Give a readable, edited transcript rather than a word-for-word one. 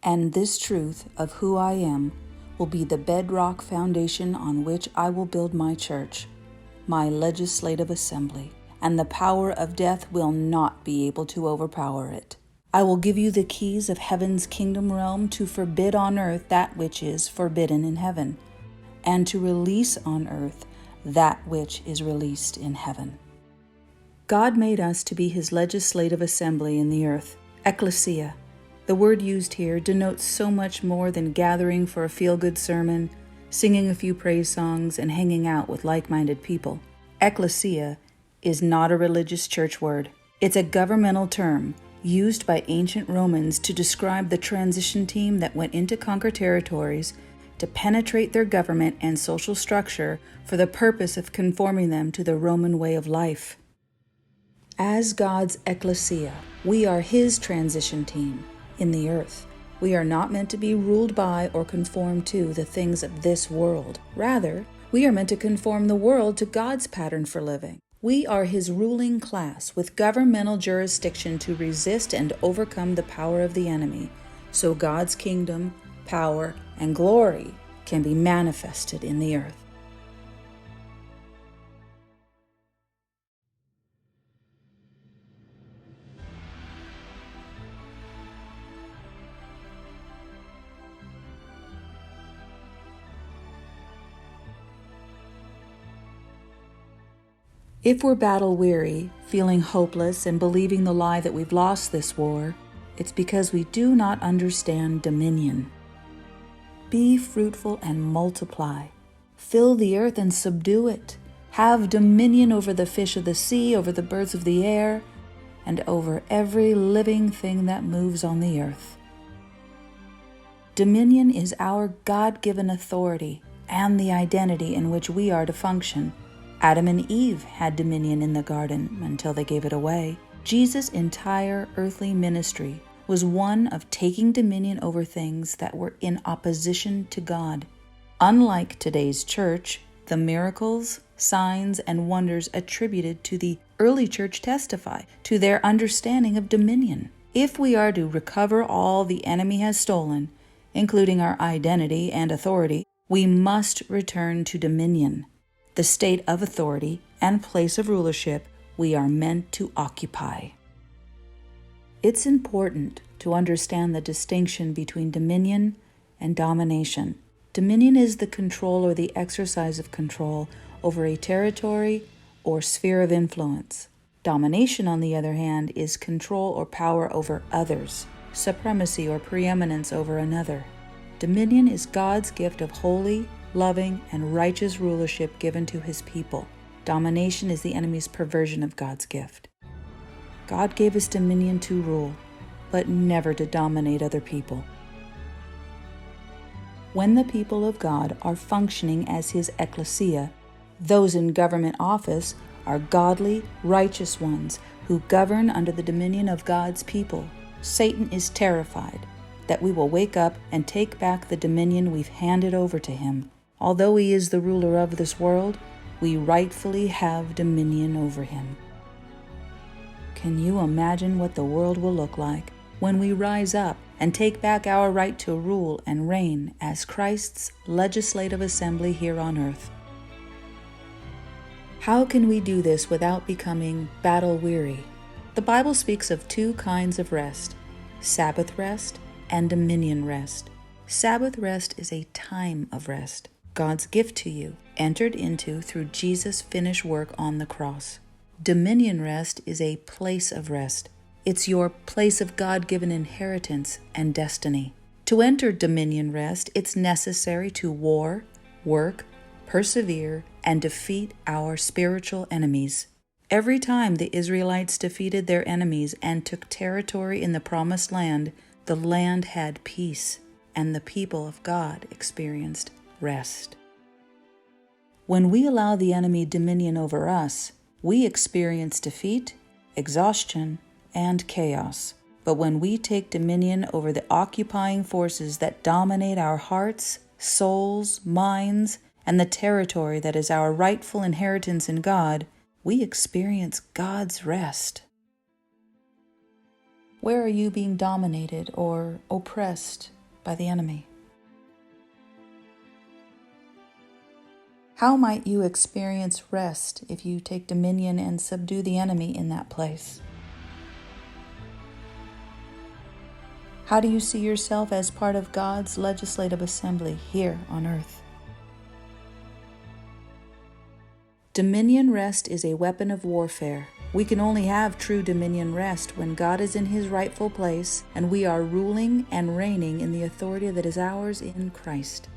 And this truth of who I am will be the bedrock foundation on which I will build my church, my legislative assembly, and the power of death will not be able to overpower it. I will give you the keys of heaven's kingdom realm to forbid on earth that which is forbidden in heaven, and to release on earth that which is released in heaven. God made us to be his legislative assembly in the earth, ecclesia. The word used here denotes so much more than gathering for a feel-good sermon, singing a few praise songs, and hanging out with like-minded people. Ecclesia is not a religious church word. It's a governmental term used by ancient Romans to describe the transition team that went into conquer territories to penetrate their government and social structure for the purpose of conforming them to the Roman way of life. As God's ecclesia, we are his transition team in the earth. We are not meant to be ruled by or conform to the things of this world. Rather, we are meant to conform the world to God's pattern for living. We are his ruling class with governmental jurisdiction to resist and overcome the power of the enemy, so God's kingdom, power, and glory can be manifested in the earth. If we're battle-weary, feeling hopeless, and believing the lie that we've lost this war, it's because we do not understand dominion. Be fruitful and multiply. Fill the earth and subdue it. Have dominion over the fish of the sea, over the birds of the air, and over every living thing that moves on the earth. Dominion is our God-given authority and the identity in which we are to function. Adam and Eve had dominion in the garden until they gave it away. Jesus' entire earthly ministry was one of taking dominion over things that were in opposition to God. Unlike today's church, the miracles, signs, and wonders attributed to the early church testify to their understanding of dominion. If we are to recover all the enemy has stolen, including our identity and authority, we must return to dominion, the state of authority and place of rulership we are meant to occupy. It's important to understand the distinction between dominion and domination. Dominion is the control or the exercise of control over a territory or sphere of influence. Domination, on the other hand, is control or power over others, supremacy or preeminence over another. Dominion is God's gift of holy, loving, and righteous rulership given to his people. Domination is the enemy's perversion of God's gift. God gave us dominion to rule, but never to dominate other people. When the people of God are functioning as his ecclesia, those in government office are godly, righteous ones who govern under the dominion of God's people. Satan is terrified that we will wake up and take back the dominion we've handed over to him. Although he is the ruler of this world, we rightfully have dominion over him. Can you imagine what the world will look like when we rise up and take back our right to rule and reign as Christ's legislative assembly here on earth? How can we do this without becoming battle-weary? The Bible speaks of two kinds of rest: Sabbath rest and dominion rest. Sabbath rest is a time of rest, God's gift to you, entered into through Jesus' finished work on the cross. Dominion rest is a place of rest. It's your place of God-given inheritance and destiny. To enter dominion rest, it's necessary to war, work, persevere, and defeat our spiritual enemies. Every time the Israelites defeated their enemies and took territory in the promised land, the land had peace, and the people of God experienced rest. When we allow the enemy dominion over us, we experience defeat, exhaustion, and chaos. But when we take dominion over the occupying forces that dominate our hearts, souls, minds, and the territory that is our rightful inheritance in God, we experience God's rest. Where are you being dominated or oppressed by the enemy? How might you experience rest if you take dominion and subdue the enemy in that place? How do you see yourself as part of God's legislative assembly here on earth? Dominion rest is a weapon of warfare. We can only have true dominion rest when God is in his rightful place and we are ruling and reigning in the authority that is ours in Christ.